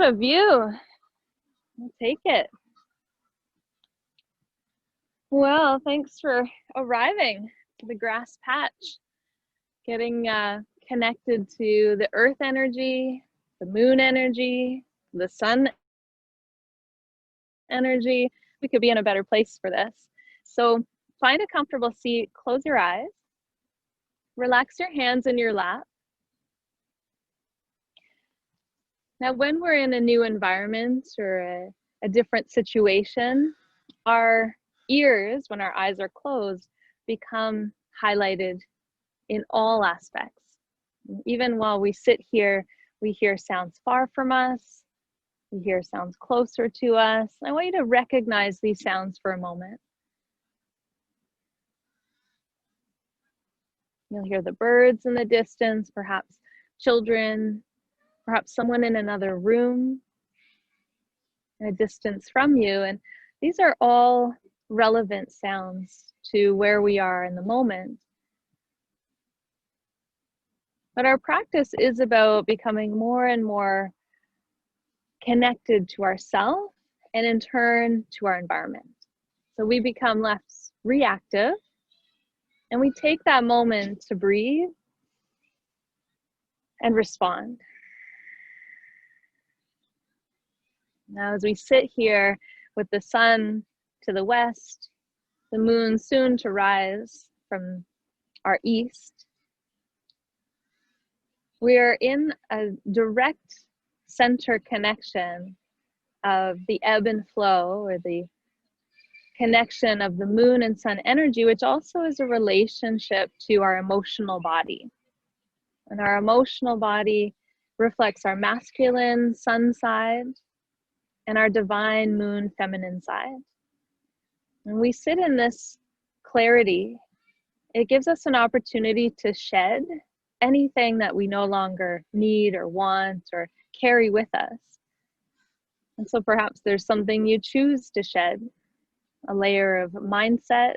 What a view. I'll take it. Well, thanks for arriving to the grass patch, getting connected to the earth energy, the moon energy, the sun energy. We could be in a better place for this. So find a comfortable seat, close your eyes, relax your hands in your lap. Now, when we're in a new environment or a different situation, our ears, when our eyes are closed, become highlighted in all aspects. Even while we sit here, we hear sounds far from us, we hear sounds closer to us. I want you to recognize these sounds for a moment. You'll hear the birds in the distance, perhaps children, perhaps someone in another room, in a distance from you. And these are all relevant sounds to where we are in the moment. But our practice is about becoming more and more connected to ourselves and in turn to our environment. So we become less reactive and we take that moment to breathe and respond. Now, as we sit here with the sun to the west, the moon soon to rise from our east, we are in a direct center connection of the ebb and flow, or the connection of the moon and sun energy, which also is a relationship to our emotional body. And our emotional body reflects our masculine sun side and our divine moon feminine side. When we sit in this clarity, it gives us an opportunity to shed anything that we no longer need or want or carry with us. And so perhaps there's something you choose to shed, a layer of mindset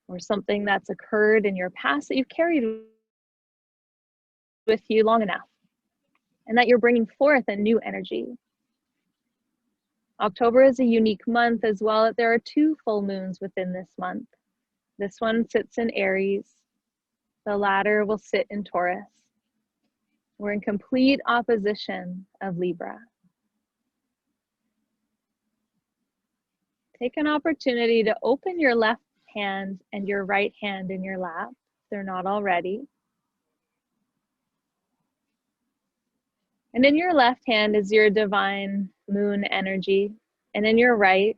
or something that's occurred in your past that you've carried with you long enough, and that you're bringing forth a new energy. October is a unique month as well. There are 2 full moons within this month. This one sits in Aries. The latter will sit in Taurus. We're in complete opposition of Libra. Take an opportunity to open your left hand and your right hand in your lap, if they're not already. And in your left hand is your divine moon energy, and in your right,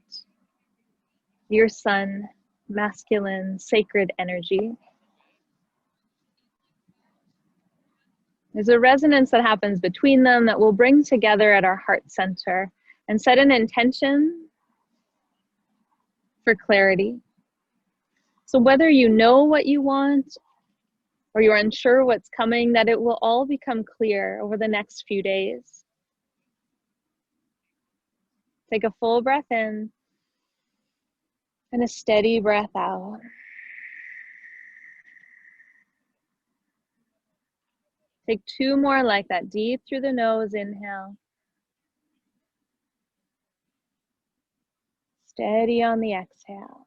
your sun, masculine, sacred energy. There's a resonance that happens between them that we'll bring together at our heart center and set an intention for clarity. So whether you know what you want or you're unsure what's coming, that it will all become clear over the next few days. Take a full breath in and a steady breath out. Take 2 more like that, deep through the nose, inhale. Steady on the exhale.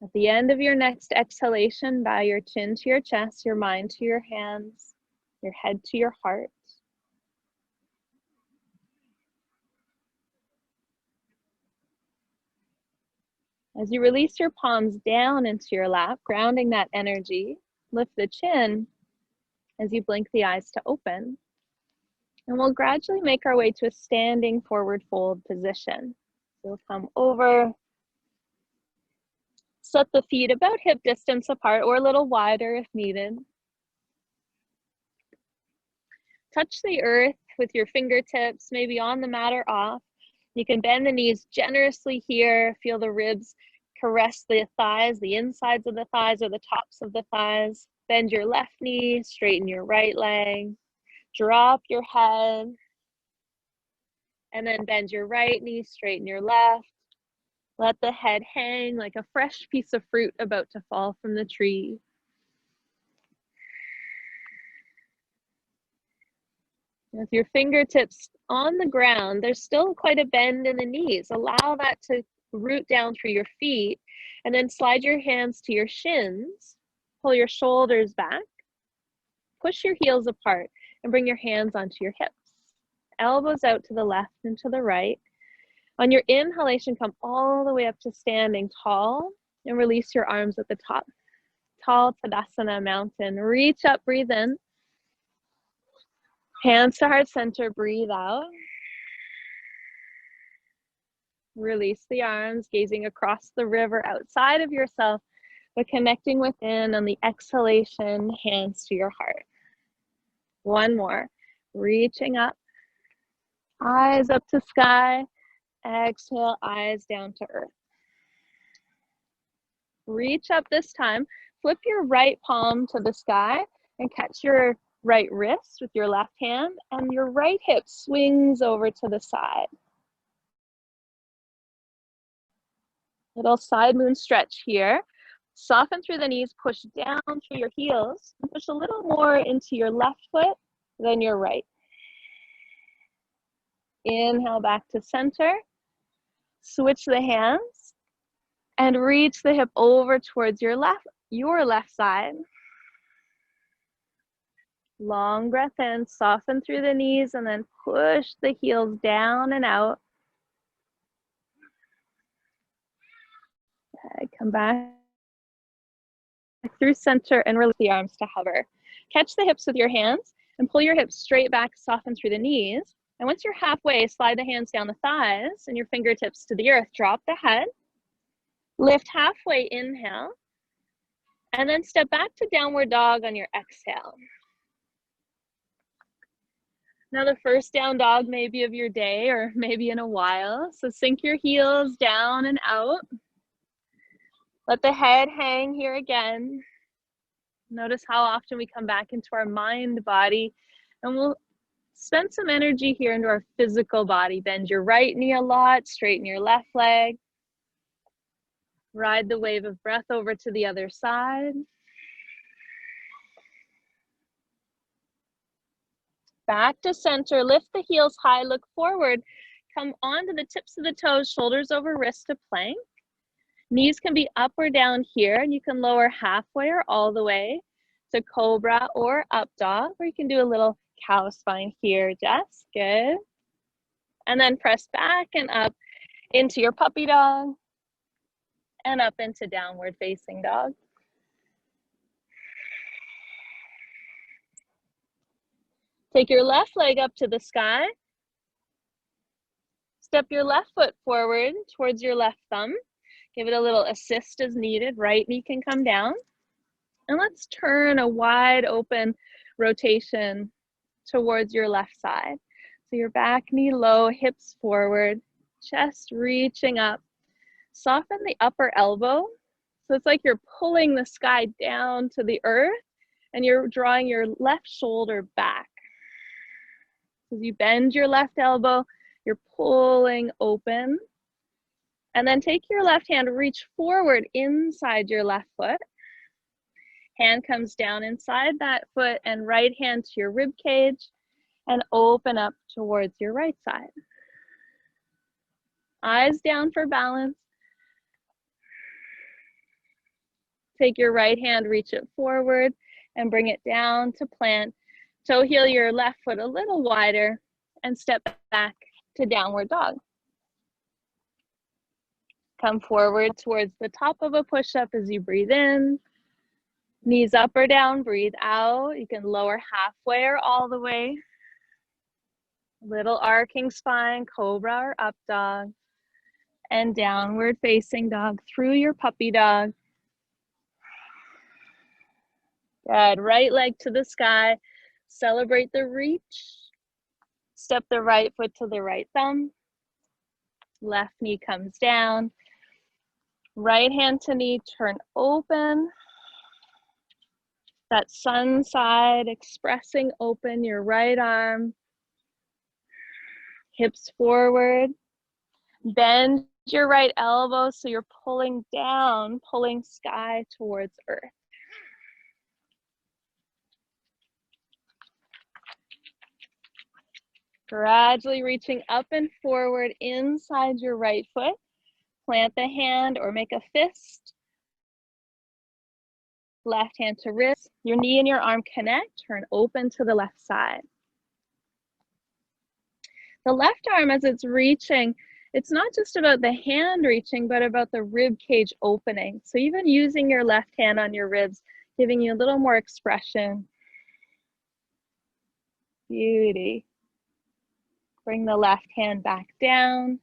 At the end of your next exhalation, bow your chin to your chest, your mind to your hands, your head to your heart. As you release your palms down into your lap, grounding that energy, lift the chin as you blink the eyes to open. And we'll gradually make our way to a standing forward fold position. We'll come over, set the feet about hip distance apart or a little wider if needed. Touch the earth with your fingertips, maybe on the mat or off. You can bend the knees generously here. Feel the ribs caress the thighs, the insides of the thighs or the tops of the thighs. Bend your left knee, straighten your right leg. Drop your head. And then bend your right knee, straighten your left. Let the head hang like a fresh piece of fruit about to fall from the tree. With your fingertips on the ground, there's still quite a bend in the knees. Allow that to root down through your feet, and then slide your hands to your shins. Pull your shoulders back. Push your heels apart and bring your hands onto your hips. Elbows out to the left and to the right. On your inhalation, come all the way up to standing tall and release your arms at the top. Tall Tadasana mountain. Reach up, breathe in. Hands to heart center, breathe out. Release the arms, gazing across the river outside of yourself, but connecting within on the exhalation, hands to your heart. One more. Reaching up. Eyes up to sky. Exhale, eyes down to earth. Reach up this time. Flip your right palm to the sky and catch your right wrist with your left hand, and your right hip swings over to the side. Little side moon stretch here. Soften through the knees, push down through your heels, and push a little more into your left foot than your right. Inhale back to center. Switch the hands and reach the hip over towards your left side. Long breath in, soften through the knees, and then push the heels down and out. Okay, come back through center and release the arms to hover. Catch the hips with your hands and pull your hips straight back, soften through the knees. And once you're halfway, slide the hands down the thighs and your fingertips to the earth. Drop the head. Lift halfway, inhale. And then step back to downward dog on your exhale. Now the first down dog maybe of your day or maybe in a while. So sink your heels down and out. Let the head hang here again. Notice how often we come back into our mind body, and we'll spend some energy here into our physical body. Bend your right knee a lot, straighten your left leg. Ride the wave of breath over to the other side. Back to center, lift the heels high, look forward. Come onto the tips of the toes, shoulders over wrist to plank. Knees can be up or down here, and you can lower halfway or all the way to cobra or up dog, or you can do a little cow spine here, Jess, good. And then press back and up into your puppy dog, and up into downward facing dog. Take your left leg up to the sky. Step your left foot forward towards your left thumb. Give it a little assist as needed. Right knee can come down. And let's turn a wide open rotation towards your left side. So your back knee low, hips forward, chest reaching up. Soften the upper elbow. So it's like you're pulling the sky down to the earth and you're drawing your left shoulder back. As you bend your left elbow, you're pulling open. And then take your left hand, reach forward inside your left foot. Hand comes down inside that foot and right hand to your rib cage and open up towards your right side. Eyes down for balance. Take your right hand, reach it forward and bring it down to plant. Toe heel your left foot a little wider and step back to downward dog. Come forward towards the top of a push-up as you breathe in. Knees up or down, breathe out. You can lower halfway or all the way. Little arcing spine, cobra or up dog. And downward facing dog through your puppy dog. Good, right leg to the sky. Celebrate the reach. Step the right foot to the right thumb. Left knee comes down. Right hand to knee, turn open. That sun side, expressing open your right arm. Hips forward. Bend your right elbow so you're pulling down, pulling sky towards earth. Gradually reaching up and forward inside your right foot. Plant the hand or make a fist. Left hand to wrist. Your knee and your arm connect. Turn open to the left side. The left arm, as it's reaching, it's not just about the hand reaching, but about the rib cage opening. So even using your left hand on your ribs, giving you a little more expression. Beauty. Bring the left hand back down.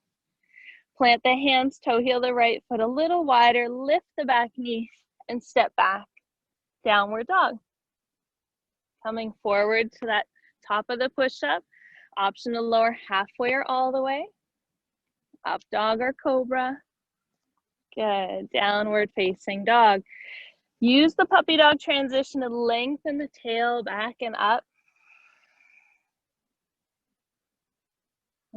Plant the hands, toe heel the right foot a little wider, lift the back knee and step back. Downward dog. Coming forward to that top of the push-up. Option to lower halfway or all the way. Up dog or cobra. Good. Downward facing dog. Use the puppy dog transition to lengthen the tail back and up.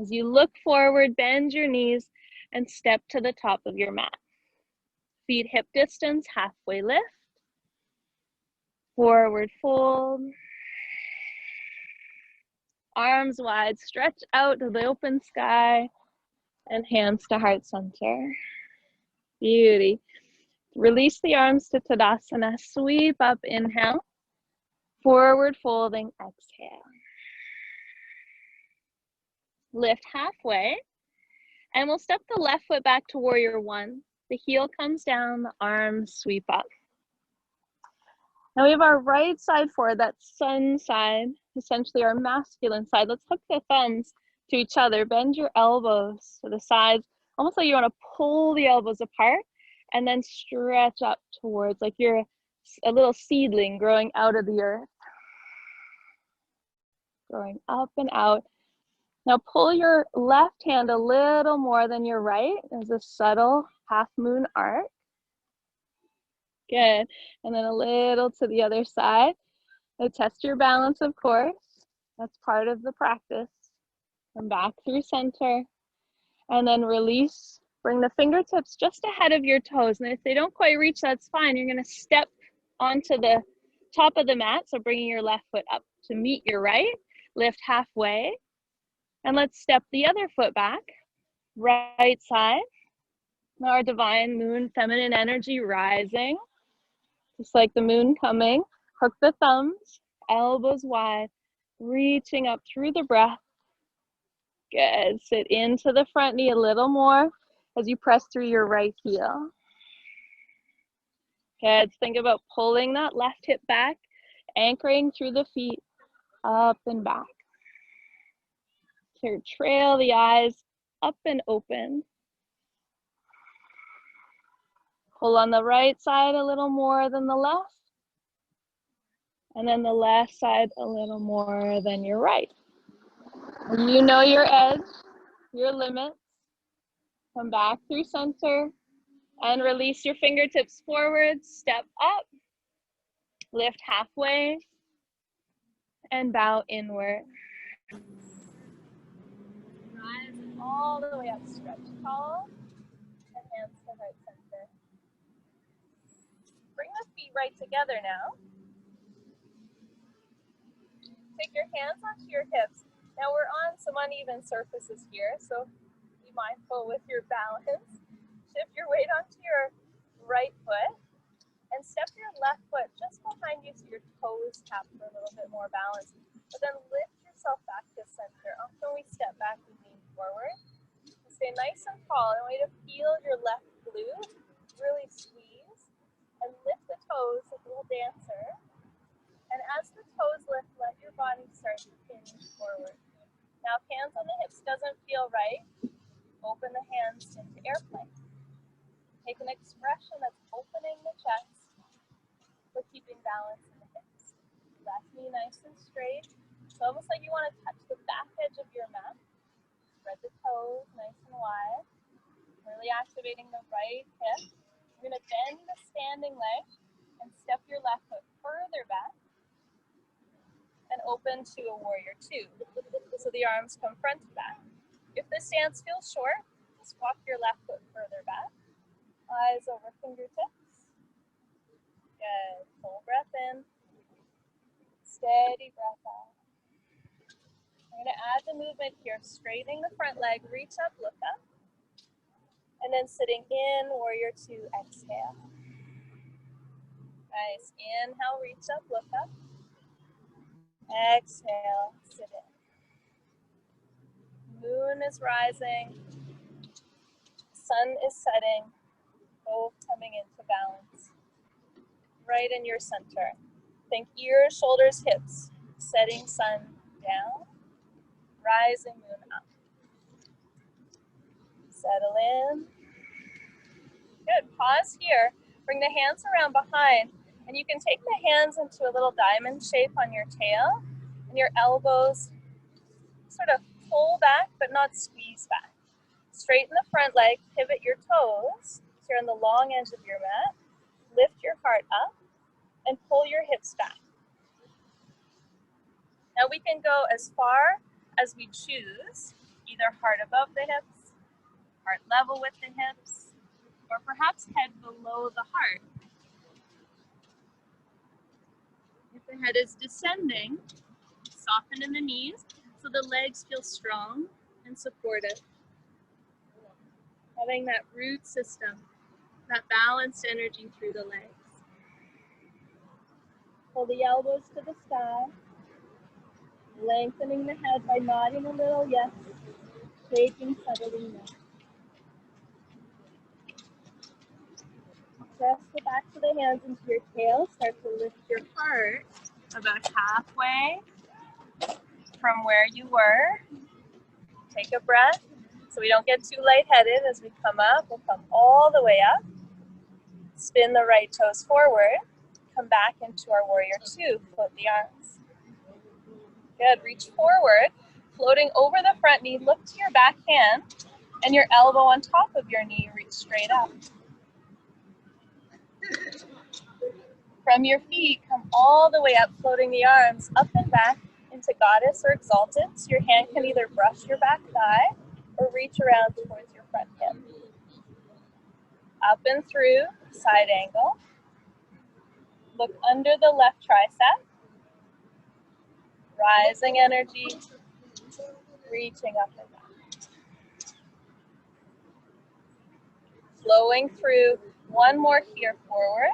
As you look forward, bend your knees and step to the top of your mat. Feet hip distance, halfway lift. Forward fold. Arms wide, stretch out to the open sky. And hands to heart center. Beauty. Release the arms to Tadasana. Sweep up, inhale. Forward folding, exhale. Lift halfway. And we'll step the left foot back to warrior one. The heel comes down, the arms sweep up. Now we have our right side forward, that sun side, essentially our masculine side. Let's hook the thumbs to each other. Bend your elbows to the sides, almost like you want to pull the elbows apart and then stretch up towards like you're a little seedling growing out of the earth. Growing up and out. Now pull your left hand a little more than your right. There's a subtle half moon arc. Good. And then a little to the other side. Now test your balance, of course. That's part of the practice. Come back through center. And then release. Bring the fingertips just ahead of your toes. And if they don't quite reach, that's fine. You're going to step onto the top of the mat. So bringing your left foot up to meet your right. Lift halfway. And let's step the other foot back. Right side. Now our divine moon, feminine energy rising. Just like the moon coming. Hook the thumbs, elbows wide, reaching up through the breath. Good. Sit into the front knee a little more as you press through your right heel. Good. Think about pulling that left hip back, anchoring through the feet, up and back. Here, trail the eyes up and open. Pull on the right side a little more than the left. And then the left side a little more than your right. And you know your edge, your limits. Come back through center and release your fingertips forward. Step up, lift halfway, and bow inward. Rise all the way up, stretch tall, and hands to heart center. Bring the feet right together now. Take your hands onto your hips. Now we're on some uneven surfaces here, so be mindful with your balance. Shift your weight onto your right foot and step your left foot just behind you so your toes tap for a little bit more balance. But then lift yourself back to center. Often we step back and lean forward. Stay nice and tall. I want you to feel your left glute really squeeze and lift the toes like a little dancer. And as the toes lift, let your body start to hinge forward. Now, if hands on the hips doesn't feel right, open the hands into airplane. Take an expression that's opening the chest, but keeping balance in the hips. Left knee nice and straight. So almost like you want to touch the back edge of your mat. Spread the toes nice and wide. Really activating the right hip. You're going to bend the standing leg and step your left foot further back. And open to a warrior two. So the arms come front to back. If the stance feels short, Just walk your left foot further back. Eyes over fingertips. Good. Full breath in. Steady breath out. I'm going to add the movement here, straightening the front leg, reach up, look up. And then sitting in, warrior two, exhale. Nice. Inhale, reach up, look up. Exhale, sit in. Moon is rising. Sun is setting. Both coming into balance. Right in your center. Think ears, shoulders, hips. Setting sun down. Rising moon up. Settle in. Good. Pause here. Bring the hands around behind. And you can take the hands into a little diamond shape on your tail. And your elbows sort of pull back, but not squeeze back. Straighten the front leg, pivot your toes. So you're on the long edge of your mat. Lift your heart up and pull your hips back. Now we can go as far as we choose, either heart above the hips, heart level with the hips, or perhaps head below the heart. If the head is descending, soften in the knees so the legs feel strong and supportive. Having that root system, that balanced energy through the legs. Pull the elbows to the sky, lengthening the head by nodding a little yes, shaking, settling no. Press the backs of the hands into your tail, start to lift your heart about halfway from where you were. Take a breath so we don't get too lightheaded as we come up. We'll come all the way up. Spin the right toes forward. Come back into our warrior two. Float the arms. Good. Reach forward. Floating over the front knee. Look to your back hand and your elbow on top of your knee. Reach straight up. From your feet, come all the way up, floating the arms up and back into goddess or exalted. So your hand can either brush your back thigh or reach around towards your front hip. Up and through, side angle. Look under the left tricep. Rising energy, reaching up and back. Flowing through, one more here forward.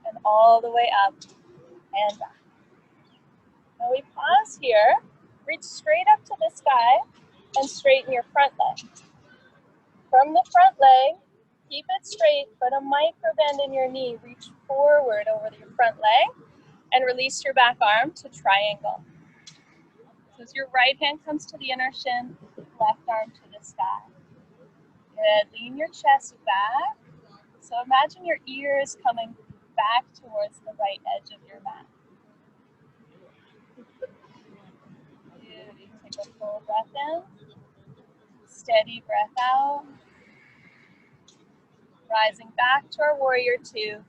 And all the way up and back. Now we pause here, reach straight up to the sky and straighten your front leg. From the front leg, keep it straight, but a micro bend in your knee. Reach forward over your front leg and release your back arm to triangle. So as your right hand comes to the inner shin, left arm to the sky. Good, lean your chest back. So imagine your ears coming back towards the right edge of your mat. Good, take a full breath in. Steady breath out. Rising back to our warrior two.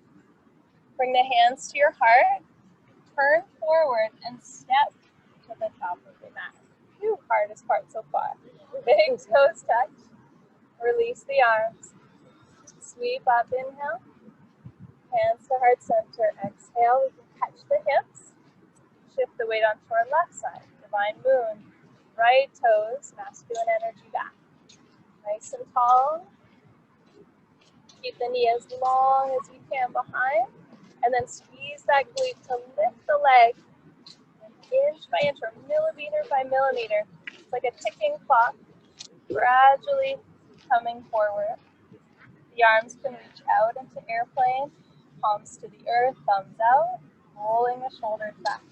Bring the hands to your heart. Turn forward and step to the top of the mat. Phew, hardest part so far. Big toes touch. Release the arms. Sweep up, inhale. Hands to heart center. Exhale, we can catch the hips. Shift the weight onto our left side. Divine moon. Right toes, masculine energy back. Nice and tall. Keep the knee as long as you can behind. And then squeeze that glute to lift the leg. Inch by inch or millimeter by millimeter. It's like a ticking clock. Gradually coming forward. The arms can reach out into airplane. Palms to the earth, thumbs out. Rolling the shoulders back.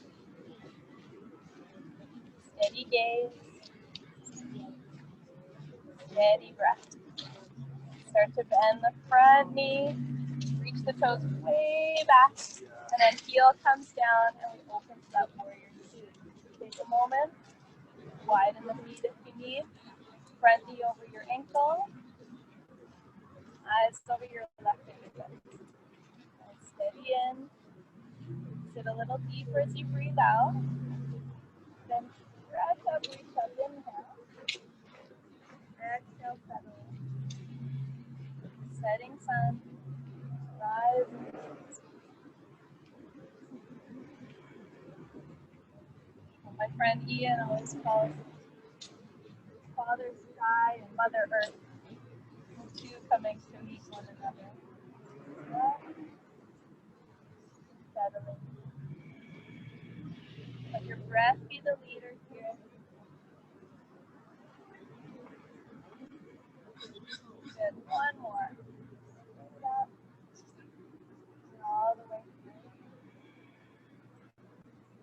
Steady gaze. Steady breath. Start to bend the front knee. Reach the toes way back. And then heel comes down and we open to that warrior two. Take a moment. Widen the feet if you need. Front knee over your ankle. Eyes over your left fingertips. And steady in. Sit a little deeper as you breathe out. Then stretch up, reach up, inhale. exhale, settling. Setting sun, rising. My friend Ian always calls Father Sky and Mother Earth, the two coming to meet one another. Settling. Let your breath be the leader here. Good. One more. Up. All the way through.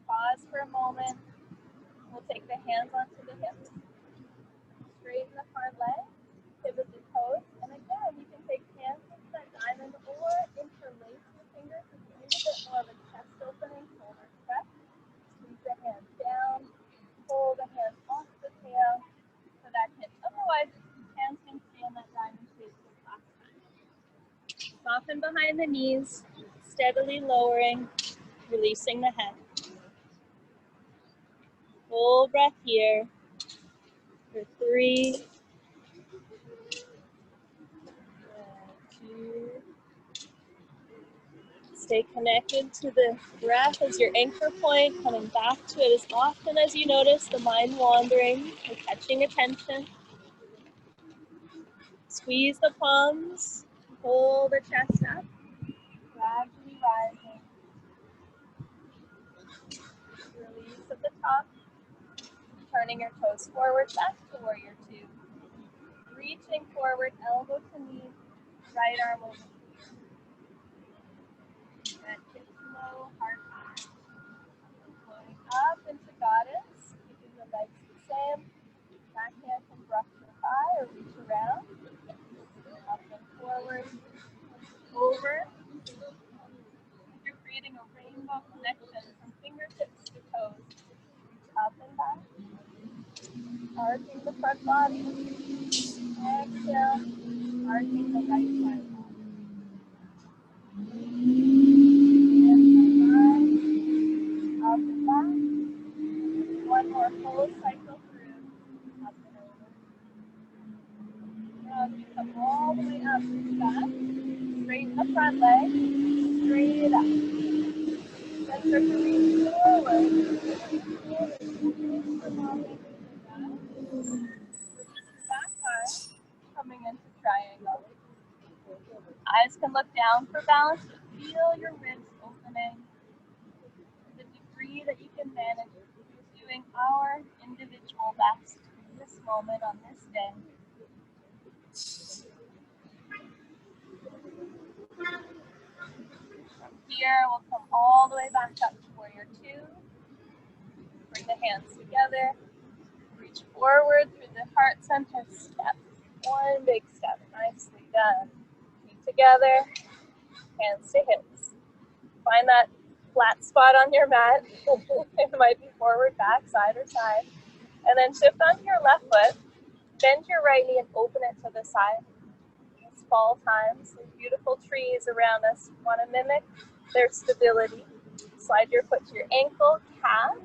Pause for a moment. We'll take the hands onto the hips. Straighten the front leg. Pivot the toes. And again, you can take hands into that diamond or interlace your fingers. If you need a bit more of a chest opening, shoulder stretch. Squeeze the hands down. Pull the hands off the tail for that hip. Otherwise, hands can stay in that diamond shape this last time. Soften behind the knees, steadily lowering, releasing the head. Full breath here for 3, 2. Stay connected to the breath as your anchor point, coming back to it as often as you notice the mind wandering or catching attention. Squeeze the palms, pull the chest up, gradually rising. Release at the top, turning your toes forward, back to warrior 2. Reaching forward, elbow to knee, right arm over here. That hips low, heart high. Floating up into goddess, keeping the legs the same. Back hand can brush your thigh or reach around. Up and forward, over. You're creating a rainbow connection from fingertips to toes. Up and back. Arching the front body. Exhale, arching the right side. Up and back. One more full cycle through. Up and over. Now as you come all the way up to the back, straighten the front leg, straight up. Then start to reach forward. Back arm coming into triangle. Eyes can look down for balance, but feel your ribs opening. The degree that you can manage, doing our individual best in this moment on this day. From here, we'll come all the way back up to warrior 2. Bring the hands together. Reach forward through the heart center step. One big step. Nicely done. Feet together. Hands to hips. Find that flat spot on your mat. It might be forward, back, side, or side. And then shift onto your left foot. Bend your right knee and open it to the side. It's fall time. Some beautiful trees around us. Want to mimic their stability. Slide your foot to your ankle, calf.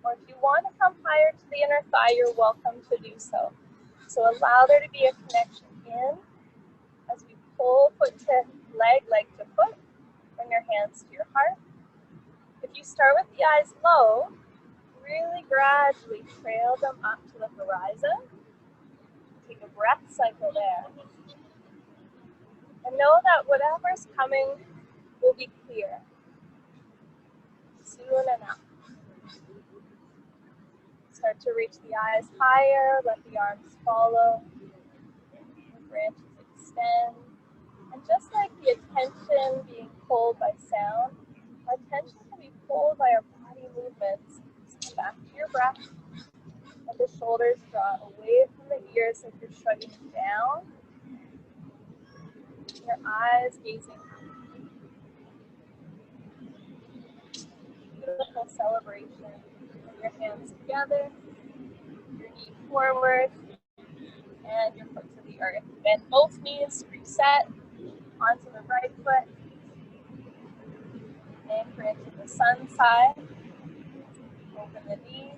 Or if you want to come higher to the inner thigh, you're welcome to do so. So allow there to be a connection in as we pull foot to leg, leg to foot. Bring your hands to your heart. If you start with the eyes low, really gradually trail them up to the horizon. Take a breath cycle there. And know that whatever's coming will be clear. Soon enough. Start to reach the eyes higher, let the arms follow. The branches extend. And just like the attention being pulled by sound, our attention can be pulled by our body movements. So back to your breath. Let the shoulders draw away from the ears if you're shrugging down. Your eyes gazing up. Beautiful celebration. Bring your hands together, your knee forward, and your foot to the earth. Bend both knees, reset onto the right foot. Anchor into the sun side. Open the knee.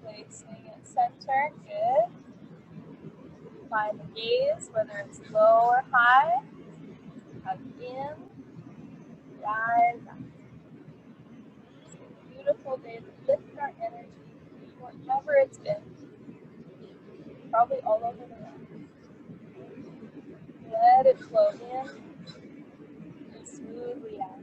Placing it center. Good. Find the gaze, whether it's low or high. Hug in, rise up. It's a beautiful day to lift our energy, wherever it's been. Probably all over the world. Let it flow in and smoothly out.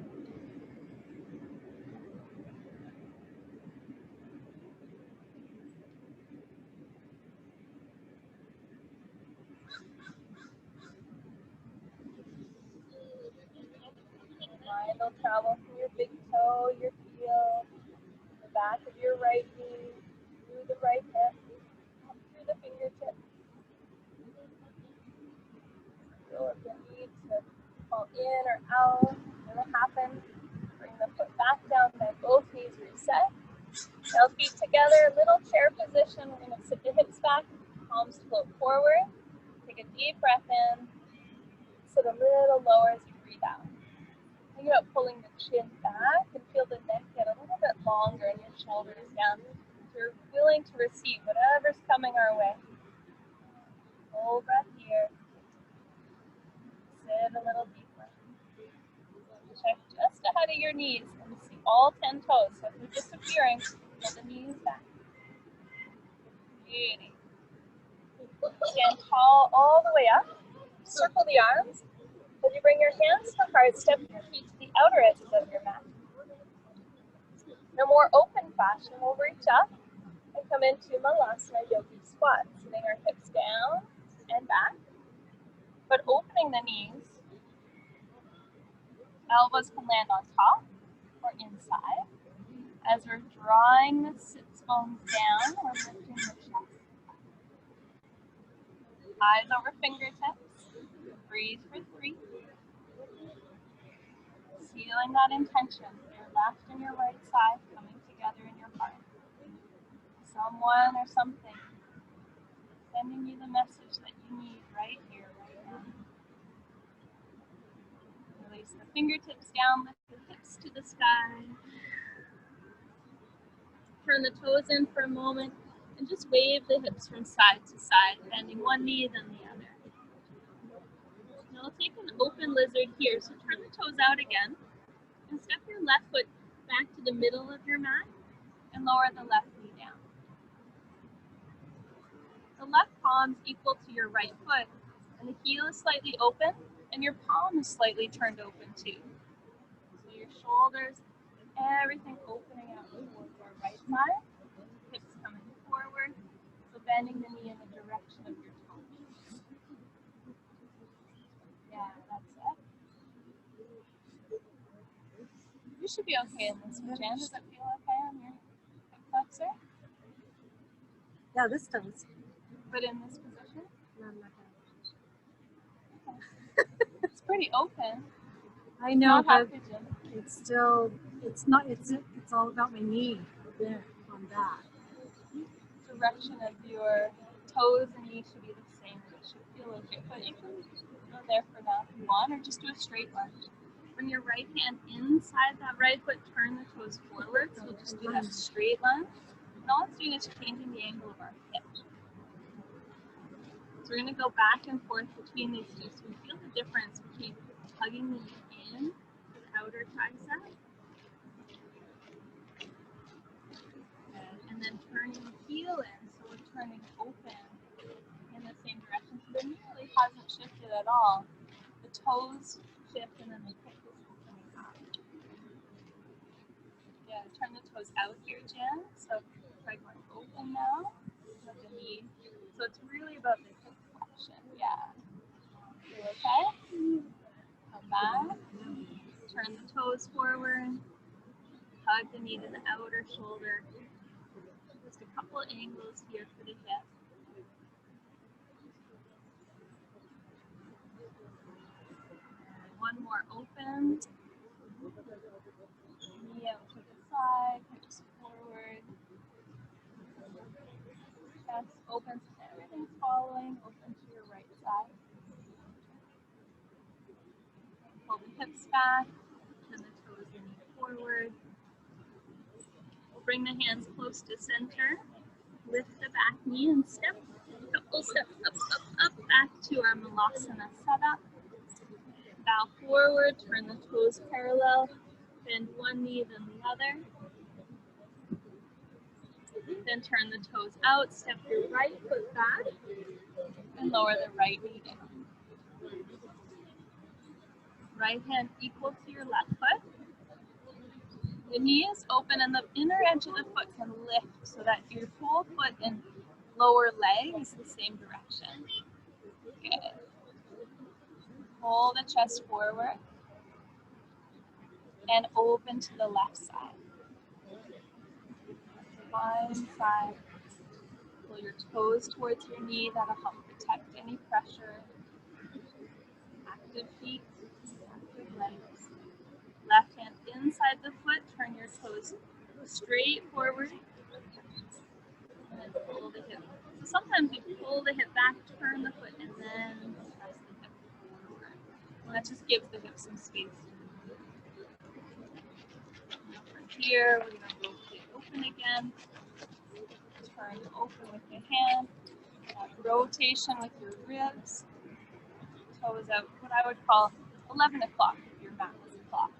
Mind will travel from your big toe, your heel, the back of your right knee, through the right hip, up through the fingertips. Feel if you need to fall in or out, when it happens, bring the foot back down, bend both knees, reset. Now feet together, little chair position. We're going to sit the hips back, palms float forward. Take a deep breath in, sit a little lower as you breathe out. Think about pulling the chin back and feel the neck get a little bit longer and your shoulders down. So you're willing to receive whatever's coming our way. Full breath here. Sit a little deeper. Check just ahead of your knees and see all 10 toes. So if you're disappearing, pull the knees back. Beauty. Stand tall all the way up. Circle the arms. As you bring your hands to heart, step your feet to the outer edges of your mat. In a more open fashion, we'll reach up and come into Malasana Yogi Squat, sitting our hips down and back, but opening the knees. Elbows can land on top or inside. As we're drawing the sits bones down, we're lifting the chest. Eyes over fingertips. Breathe for 3. Sealing that intention, your left and your right side coming together in your heart. Someone or something sending you the message that you need right here, right now. Release the fingertips down, lift the hips to the sky. Turn the toes in for a moment and just wave the hips from side to side, bending one knee then the other. Now we'll take an open lizard here, so turn the toes out again and step your left foot back to the middle of your mat and lower the left knee down. The left palm is equal to your right foot, and the heel is slightly open, and your palm is slightly turned open too. So your shoulders, everything opening out towards our right side, hips coming forward, so bending the knee in the direction of your toes. Yeah, that's it. You should be okay in this, Jen. Does that feel okay on your hip flexor? Yeah, this does. But in this position? No, I'm not gonna. Okay. It's pretty open. I know, but Jim. it's still, it's not, it's all about my knee there on that. Direction of your toes and knees should be the same. It should feel okay. But you can go there for now if you want, or just do a straight lunge. Bring your right hand inside that right foot, turn the toes forward. So we'll just do that straight lunge. And all it's doing is changing the angle of our hip. So we're going to go back and forth between these two. So we feel the difference between tugging the knee in to the outer tricep and then turning the heel in. So we're turning open in the same direction. So the knee really hasn't shifted at all. The toes shift and then the hip is opening up. Yeah, turn the toes out here, Jen. So try going open now with the knee. So it's really about the hip flexion. Yeah. You okay? Come back. Turn the toes forward. Hug the knee to the outer shoulder. Just a couple angles here for the hip. One more open. Knee out to the side, hips forward. Chest open, so everything's following. Open to your right side. Pull the hips back, turn the toes and knee forward. We'll bring the hands close to center. Lift the back knee and step a We'll step up, up, up, back to our Malasana setup. Bow forward, turn the toes parallel, bend one knee, then the other. Then turn the toes out, step your right foot back, and lower the right knee down. Right hand equal to your left foot. The knee is open and the inner edge of the foot can lift so that your whole foot and lower leg is the same direction. Good. Pull the chest forward and open to the left side. One side. Pull your toes towards your knee. That'll help protect any pressure. Active feet, active legs. Left hand inside the foot. Turn your toes straight forward. And then pull the hip. So sometimes you pull the hip back, turn the foot, and then press the hip forward. And that just gives the hip some space. Now from here, we're going to rotate open again. Turn open with your hand. That rotation with your ribs. Toes out, what I would call 11 o'clock if your mat was a clock.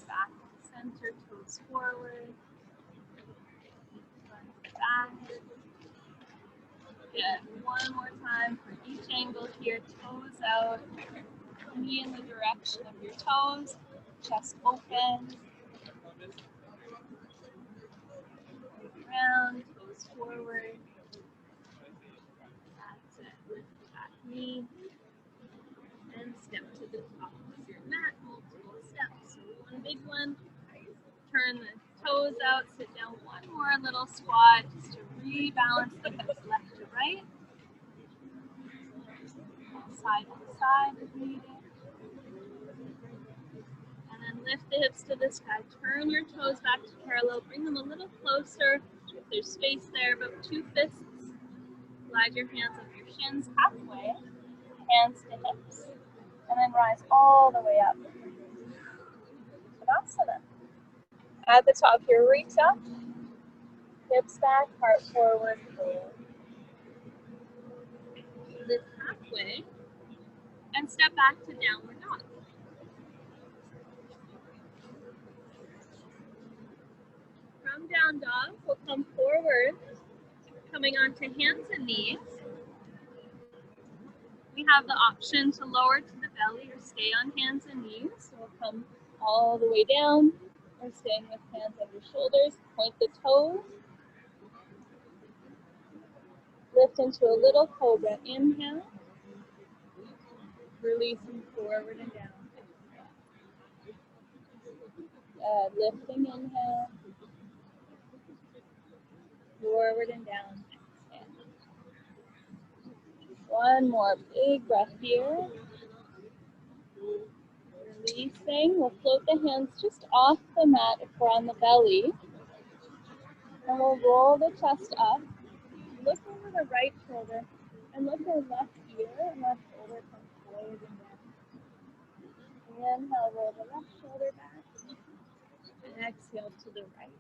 Back to center, toes forward. Front back. Good. One more time for each angle here. Toes out. Knee in the direction of your toes. Chest open. Around, toes forward. That's it. Lift the back knee. And step to the top of your mat. Multiple steps. So one big one. Turn the toes out. Sit down. One more little squat just to rebalance the hips left to right. Side to side if needed. And then lift the hips to the sky. Turn your toes back to parallel. Bring them a little closer if there's space there, but two fists. Slide your hands up your shins halfway. Hands to hips. And then rise all the way up. Tadasana. At the top here, reach up. Hips back, heart forward, fold. Lift halfway. And step back to downward dog. From down dog, we'll come forward, coming onto hands and knees. We have the option to lower to the belly or stay on hands and knees. So we'll come all the way down. We're staying with hands under shoulders. Point the toes. Lift into a little cobra. Inhale. Releasing forward and down. Lifting, inhale. Forward and down. Exhale. One more big breath here. Releasing. We'll float the hands just off the mat if we're on the belly. And we'll roll the chest up. Look over the right shoulder and look at left ear and left shoulder come forward and down. Inhale, roll the left shoulder back. And exhale to the right.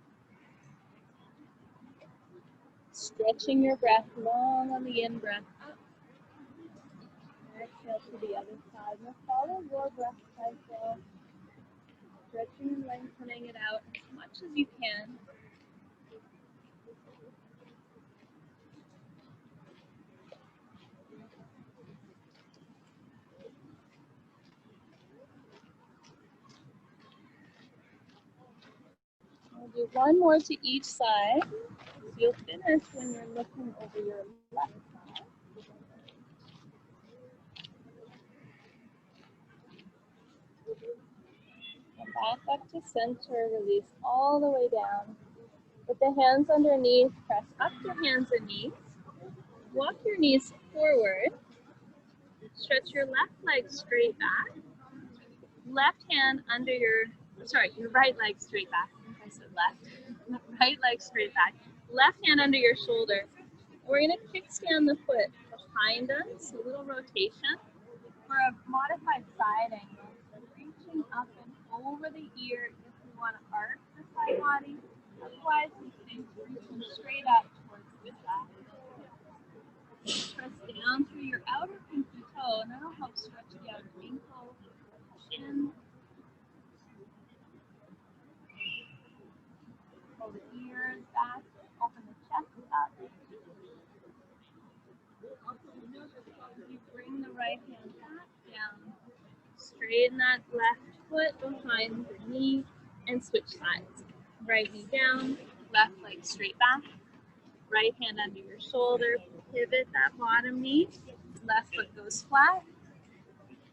Stretching your breath long on the in-breath up. Exhale to the other side. Now follow your breath cycle. Stretching and lengthening it out as much as you can. We'll do one more to each side. You'll finish when you're looking over your left side. And back up to center, release all the way down. With the hands underneath, press up to hands and knees. Walk your knees forward. Stretch your left leg straight back. Left hand under your right leg straight back. I think I said left. Right leg straight back. Left hand under your shoulder. We're going to kickstand the foot behind us, a little rotation, for a modified side angle. So reaching up and over the ear if you want to arch the side body. Otherwise, we can reach straight up towards Good job. Press down through your outer pinky toe, and that'll help stretch the outer ankle, shin. Pull the ears back, open the chest up. You bring the right hand back down. Straighten that left foot behind the knee and switch sides. Right knee down, left leg straight back. Right hand under your shoulder, pivot that bottom knee. Left foot goes flat,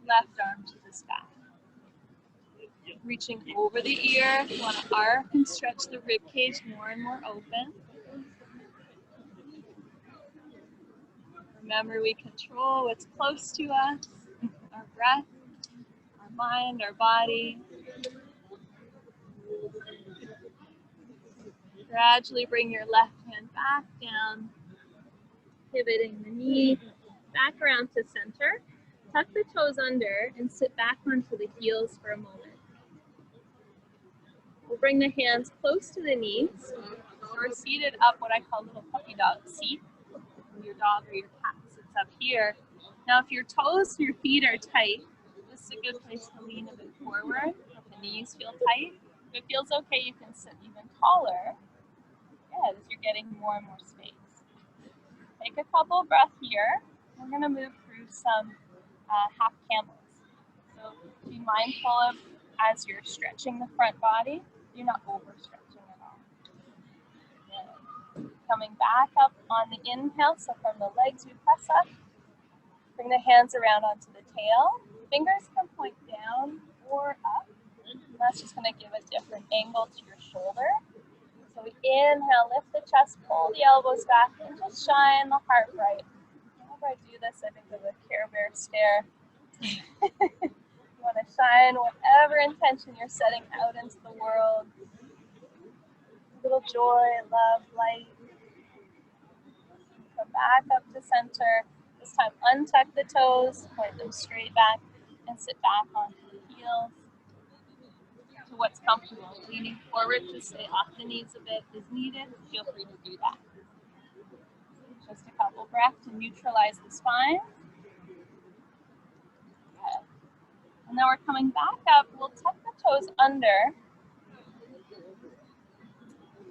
left arm to the sky. Reaching over the ear, you want to arc and stretch the rib cage more and more open. Remember, we control what's close to us, our breath, our mind, our body. Gradually bring your left hand back down, pivoting the knee back around to center. Tuck the toes under and sit back onto the heels for a moment. We'll bring the hands close to the knees. So we're seated up what I call little puppy dog seat. Your dog or your cat sits up here. Now if your toes, your feet are tight, this is a good place to lean a bit forward. If the knees feel tight, if it feels okay, you can sit even taller. Good, as you're getting more and more space. Take a couple breaths here. We're going to move through some half camels. So be mindful of, as you're stretching the front body, you're not overstretching at all. Good. Coming back up on the inhale, so from the legs we press up. Bring the hands around onto the tail. Fingers can point down or up. And that's just going to give a different angle to your shoulder. So we inhale, lift the chest, pull the elbows back, and just shine the heart bright. Whenever I do this, I think of a Care Bear stare. You want to shine whatever intention you're setting out into the world. A little joy, love, light. Come back up to center. This time untuck the toes, point them straight back, and sit back onto the heels. To what's comfortable. Leaning forward to stay off the knees a bit is needed. Feel free to do that. Just a couple breaths to neutralize the spine. Good. And then we're coming back up. We'll tuck the toes under.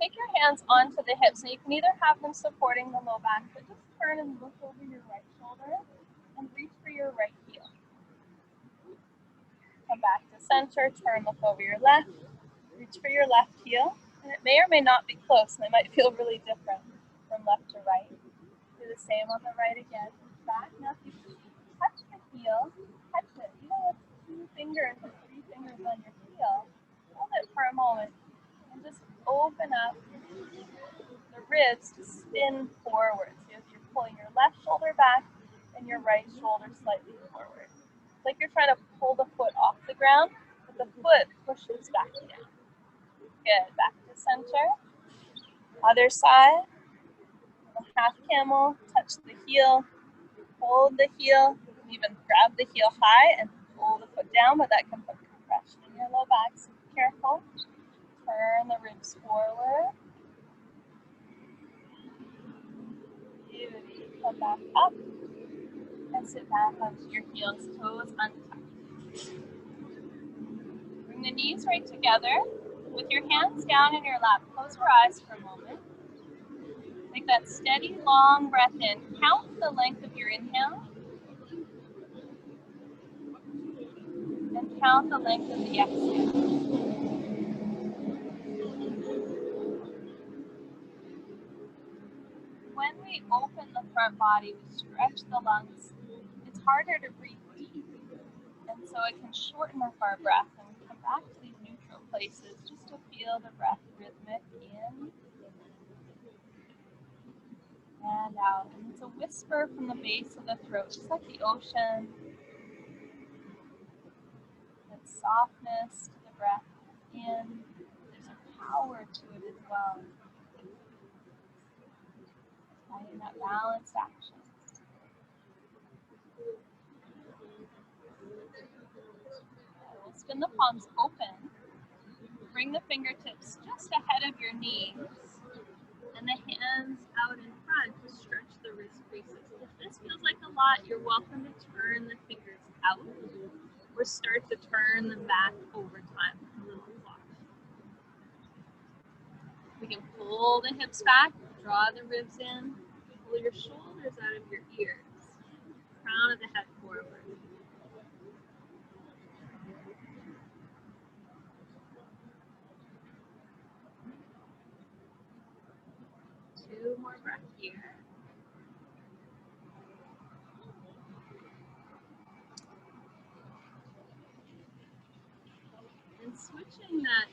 Take your hands onto the hips. So you can either have them supporting the low back, but just turn and look over your right shoulder and reach for your right heel. Come back to center, turn, look over your left, reach for your left heel. And it may or may not be close, and it might feel really different from left to right. Do the same on the right again. Back. Now if you touch the heel, touch it. Even with 2 fingers or 3 fingers on your heel, hold it for a moment and just open up the ribs to spin forward. So you're pulling your left shoulder back and your right shoulder slightly forward. It's like you're trying to pull the foot off the ground, but the foot pushes back down. Good. Back to center. Other side. Half camel, touch the heel, hold the heel, even grab the heel high and pull the foot down, but that can put compression in your low back, so be careful. Turn the ribs forward. Beauty. Come back up and sit back onto your heels, toes untucked. Bring the knees right together. With your hands down in your lap, close your eyes for a moment. Take that steady, long breath in. Count the length of your inhale. And count the length of the exhale. When we open the front body, we stretch the lungs. It's harder to breathe deep. And so it can shorten up our breath. And we come back to these neutral places just to feel the breath rhythmic in and out. And it's a whisper from the base of the throat, just like the ocean. That softness to the breath in. There's a power to it as well. Finding that balanced action. We'll spin the palms open. Bring the fingertips just ahead of your knees. And And the hands out in front to stretch the wrist creases. If this feels like a lot, you're welcome to turn the fingers out or start to turn them back over time. A little block. We can pull the hips back, draw the ribs in, pull your shoulders out of your ears, crown of the head forward. Two more breaths here. And switching that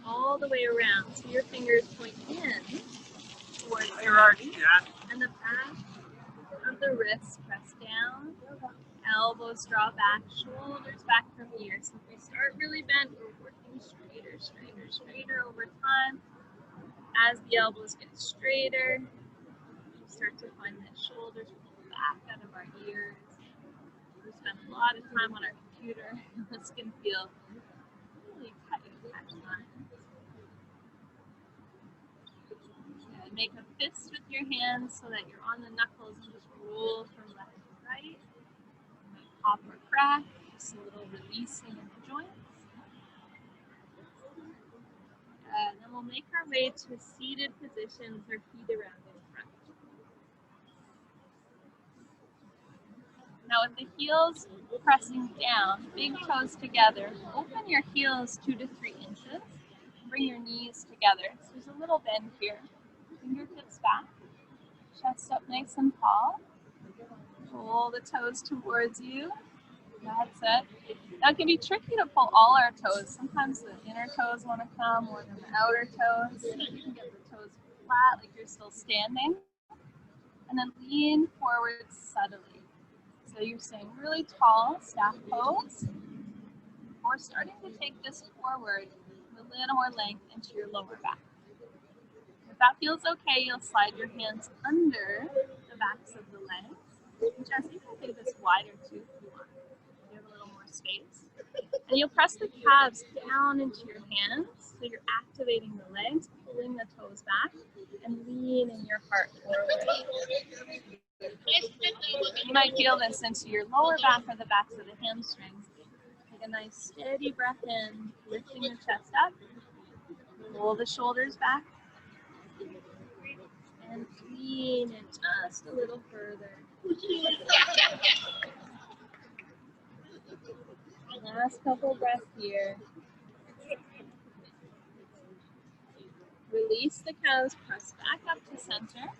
all the way around, so your fingers point in towards the heart, and the back of the wrist press down, elbows draw back, shoulders back from ears. So if we start really bent, we're working straighter, straighter, straighter over time. As the elbows get straighter, we start to find that shoulders pull back out of our ears. We spend a lot of time on our computer. This can feel really tight at times. And make a fist with your hands so that you're on the knuckles and just roll from left to right. Pop or crack, just a little releasing in the joints. And then we'll make our way to a seated position with our feet around in front. Now with the heels pressing down, big toes together, open your heels 2 to 3 inches. Bring your knees together. So there's a little bend here. Fingertips back, chest up nice and tall. Pull the toes towards you. That's it. Now it can be tricky to pull all our toes. Sometimes the inner toes want to come more than the outer toes. You can get the toes flat like you're still standing. And then lean forward subtly. So you're staying really tall, staff pose. Or starting to take this forward with a little more length into your lower back. If that feels okay, you'll slide your hands under the backs of the legs. Jess, you can do this wider too if you want. You have a little more space. And you'll press the calves down into your hands, so you're activating the legs, pulling the toes back, and leaning your heart forward. You might feel this into your lower back or the backs of the hamstrings. Take a nice steady breath in, lifting the chest up. Pull the shoulders back. And lean in just a little further. Last couple breaths here. Release the calves, press back up to center.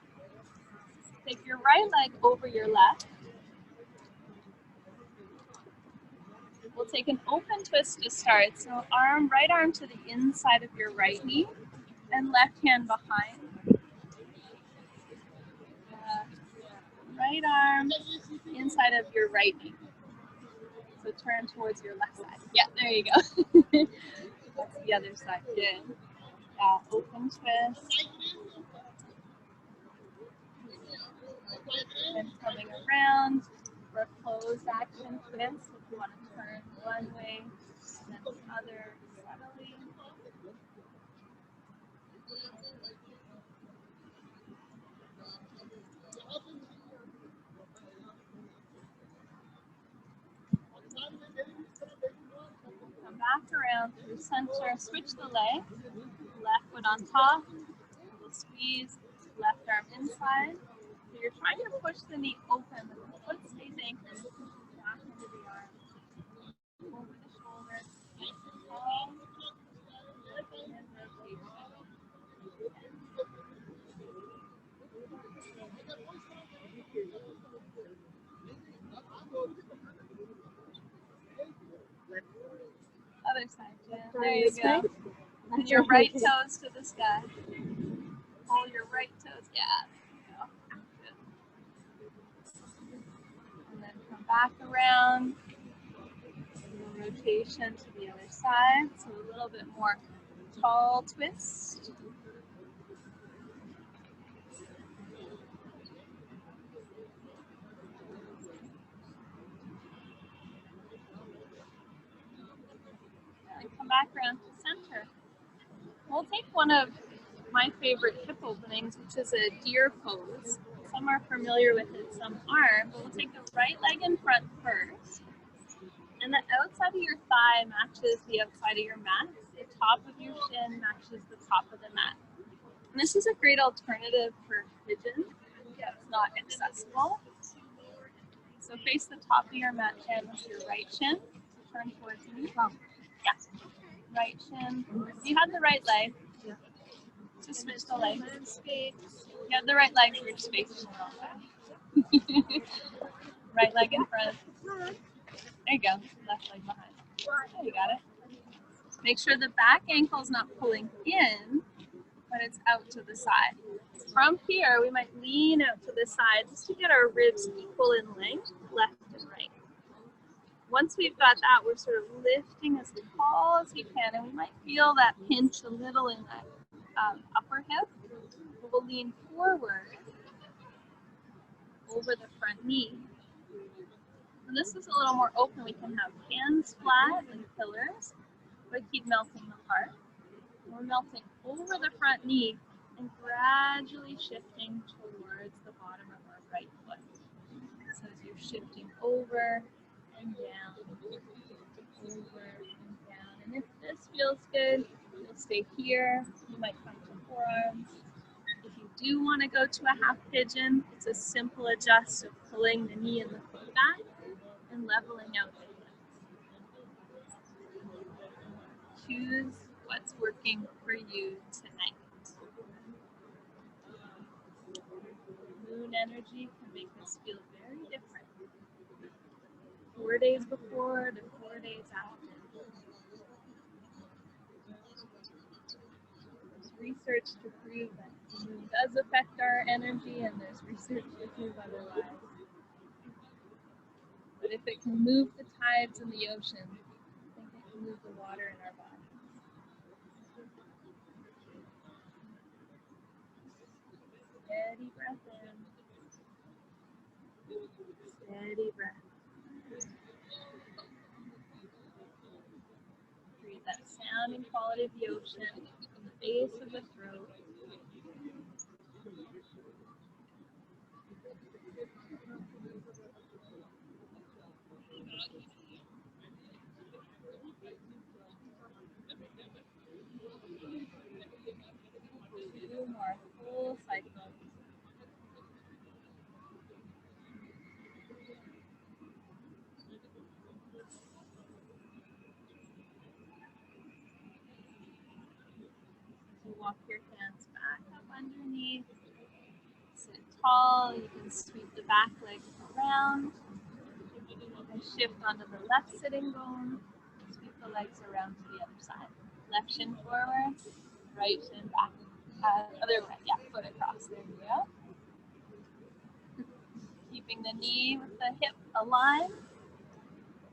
Take your right leg over your left. We'll take an open twist to start. So right arm to the inside of your right knee and left hand behind. Right arm inside of your right knee. So turn towards your left side. Yeah, there you go. That's the other side. Good. Open twist. And coming around for a closed action twist. If you want to turn one way, then the other subtly. Come back around through center, switch the leg, left foot on top, little squeeze, left arm inside. So you're trying to push the knee open, but the foot stays anchored, back into the arm, over the shoulder, nice and tall, and rotation. Other side, Jen. There you go. And your right toes to the sky. Pull your right toes. Yeah, there you go. And then come back around. Rotation to the other side. So a little bit more tall twist. And come back around to center. We'll take one of my favorite hip openings, which is a deer pose. Some are familiar with it, some aren't, but we'll take the right leg in front first. And the outside of your thigh matches the outside of your mat. The top of your shin matches the top of the mat. And this is a great alternative for pigeons. It's not accessible. So face the top of your mat chin with your right shin. Turn towards me. Yeah. Right shin. You had the right leg. Just switch the legs. You had the right leg, we're just facing the wrong way. Right leg in front. There you go. Left leg behind. There you got it. Make sure the back ankle is not pulling in, but it's out to the side. From here, we might lean out to the side just to get our ribs equal in length, left and right. Once we've got that, we're sort of lifting as tall as we can, and we might feel that pinch a little in that upper hip. We'll lean forward over the front knee. And this is a little more open. We can have hands flat like pillars, but keep melting the heart. We're melting over the front knee and gradually shifting towards the bottom of our right foot. So as you're shifting over and down, over and down. And if this feels good, you'll stay here. You might come to forearms. If you do want to go to a half pigeon, it's a simple adjust of pulling the knee and the foot back and leveling out the hips. Choose what's working for you tonight. Moon energy can make us feel very different. 4 days before to 4 days after. There's research to prove that the moon does affect our energy, and there's research to prove otherwise. But if it can move the tides in the ocean, I think it can move the water in our bodies. Steady breath in. Steady breath. Breathe that sound and quality of the ocean from the base of the throat. Two more full cycles. You walk your hands back up underneath. Sit tall. You can sweep the back leg around. And shift onto the left sitting bone. Sweep the legs around to the other side. Left shin forward, right shin back. Other way, yeah, foot across. There you go. Keeping the knee with the hip aligned.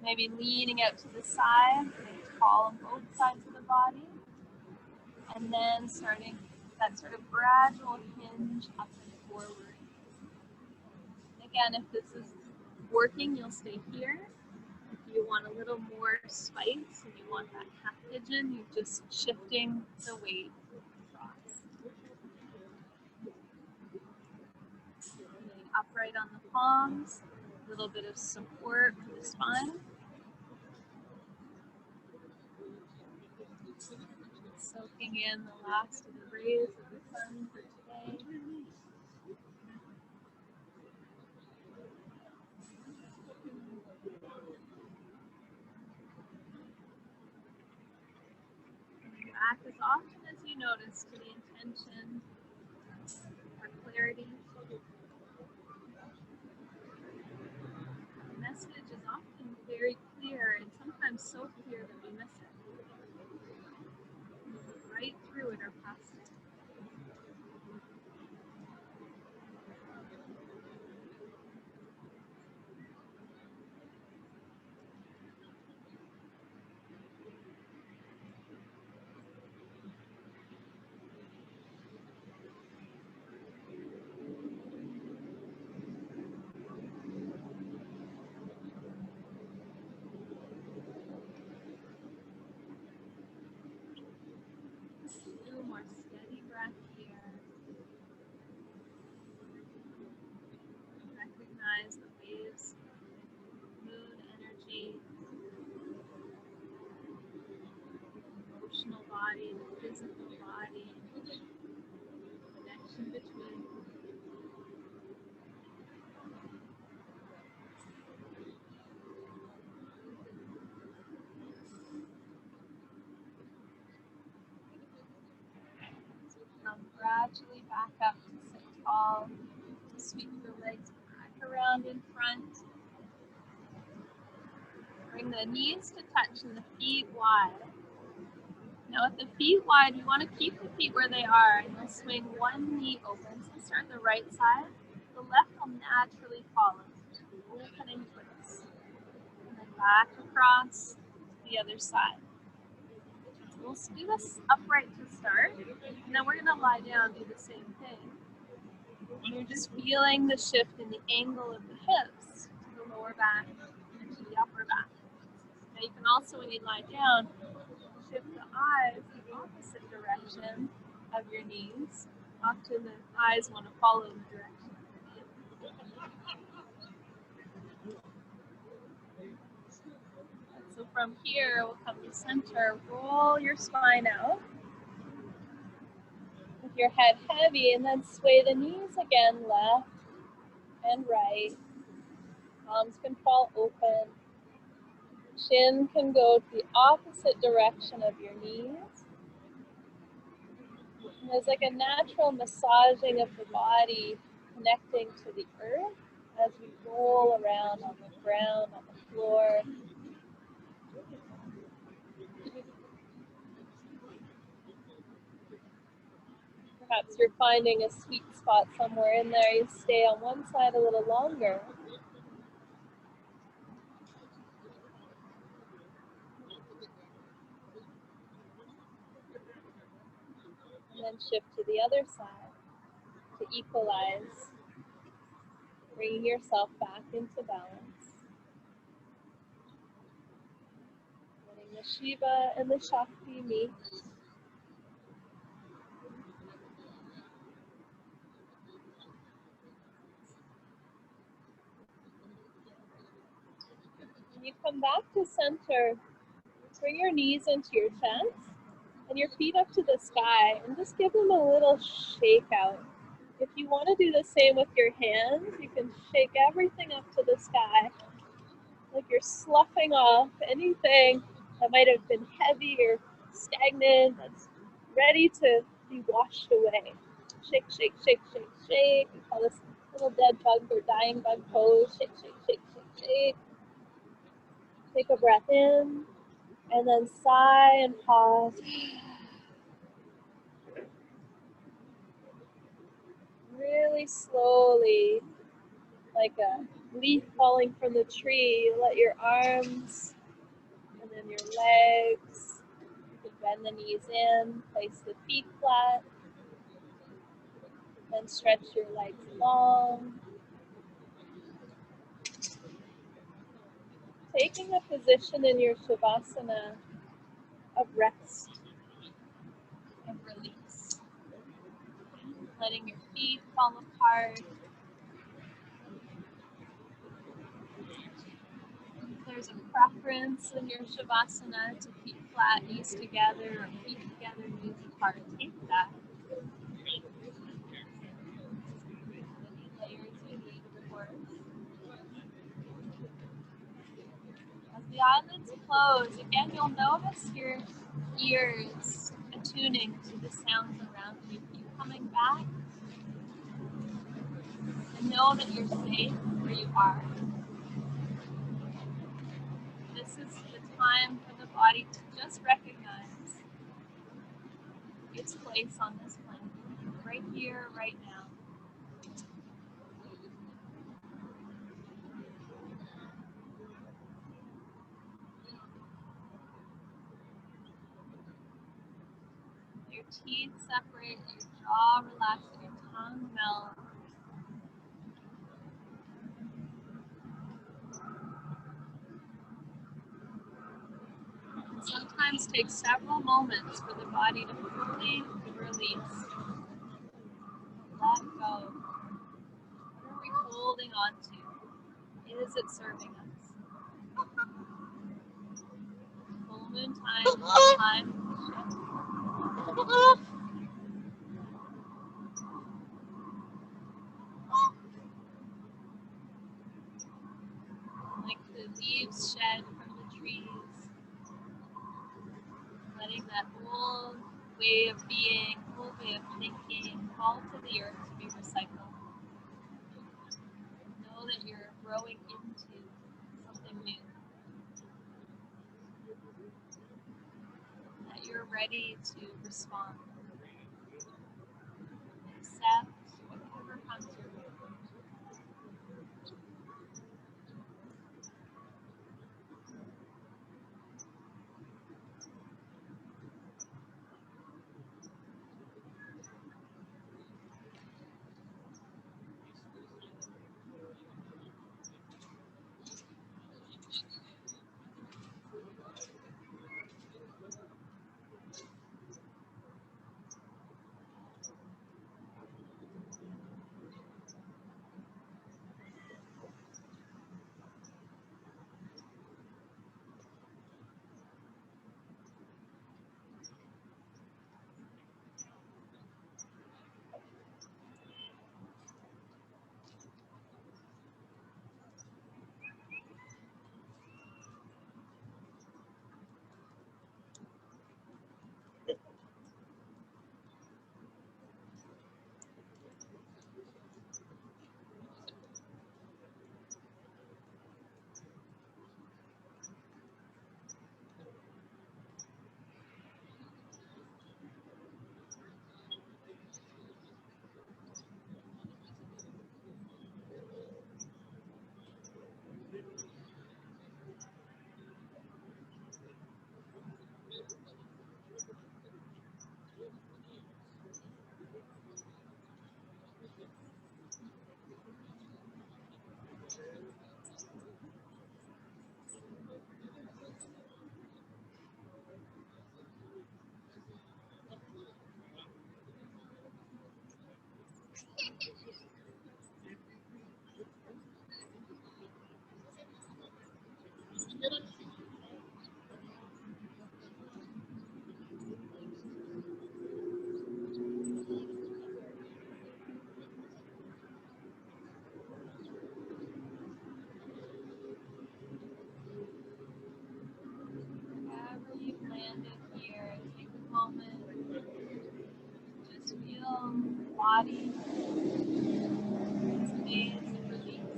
Maybe leaning out to the side, staying tall on both sides of the body. And then starting that sort of gradual hinge up and forward. Again, if this is working, you'll stay here. If you want a little more spice and you want that half pigeon, you're just shifting the weight across. Laying upright on the palms, a little bit of support for the spine. Soaking in the last of the rays of the sun for today. Back as often as you notice to the intention for clarity. The message is often very clear and sometimes so clear that we miss it. Right through it or past it. A little more steady. in between. Come gradually back up to sit tall. Sweep your legs back around in front. Bring the knees to touch and the feet wide. Now with the feet wide, you want to keep the feet where they are, and you'll swing one knee open. So start the right side. The left will naturally follow. Open and twist. And then back across the other side. We'll do this upright to start, and then we're going to lie down and do the same thing. And you're just feeling the shift in the angle of the hips to the lower back and to the upper back. Now you can also, when you lie down, shift the eyes the opposite direction of your knees. Often the eyes want to follow the direction. So from here, we'll come to center, roll your spine out with your head heavy, and then sway the knees again, left and right. Palms can fall open. Chin can go the opposite direction of your knees. And there's like a natural massaging of the body connecting to the earth as we roll around on the ground, on the floor. Perhaps you're finding a sweet spot somewhere in there. You stay on one side a little longer. And then shift to the other side to equalize, bringing yourself back into balance. Letting the Shiva and the Shakti meet. When you come back to center, bring your knees into your chest and your feet up to the sky, and just give them a little shake out. If you want to do the same with your hands, you can shake everything up to the sky, like you're sloughing off anything that might have been heavy or stagnant that's ready to be washed away. Shake, shake, shake, shake, shake. We call this little dead bug or dying bug pose. Shake, shake, shake, shake, shake. Take a breath in, and then sigh and pause. Really slowly, like a leaf falling from the tree, you let your arms and then your legs, you can bend the knees in, place the feet flat, then stretch your legs long. Taking a position in your Shavasana of rest and release. Letting your feet fall apart. If there's a preference in your Shavasana to feet flat, knees together, or feet together, knees apart, take that. Any layers you need, of course. As the eyelids close, again, you'll notice your ears attuning to the sounds around you. You coming back and know that you're safe where you are. This is the time for the body to just recognize its place on this planet, right here, right now. Your teeth separate, your jaw relaxes, your tongue melts. It sometimes takes several moments for the body to fully release. Let go. What are we holding on to? Is it serving us? Full moon time. leaves shed from the trees, letting that old way of being, old way of thinking fall to the earth to be recycled. Know that you're growing into something new, that you're ready to respond, accept whatever comes your way. Wherever you've landed here, take a moment, just feel the body, space and release.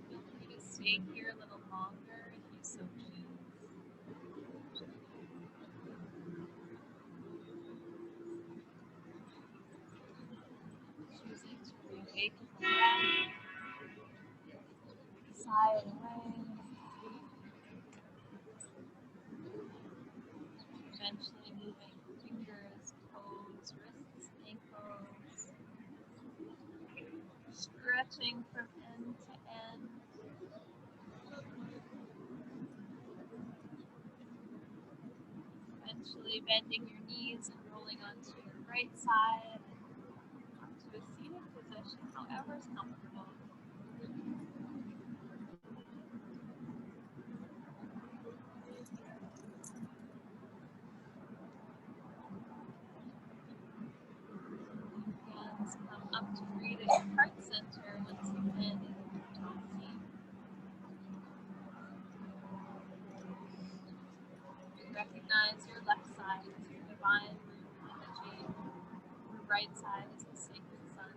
Feel free to stay here a little longer if you so choose. Choosing to reawaken the breath, sigh it away, eventually moving fingers, toes, wrists, ankles, stretching from end to end. Eventually bending your knees and rolling onto your right side, onto a seated position, however is comfortable. Hands come up to greet at your heart center once you've landed in your top seat. Recognize your left side as your divine energy. Your right side is the sacred sun.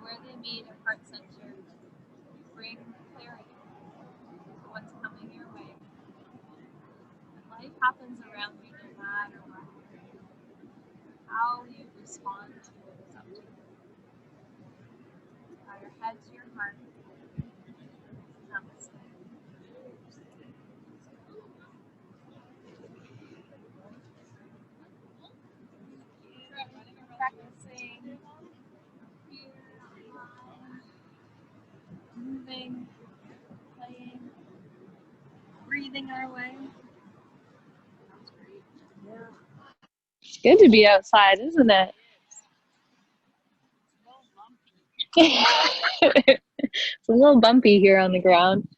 Where they meet at heart center, bring clarity to what's coming your way. And life happens around you no matter what. How you respond to it is up to you. Bow your head to your heart. Namaste. Practicing here online, moving, playing, breathing our way. It's good to be outside, isn't it? It's a little bumpy here on the ground.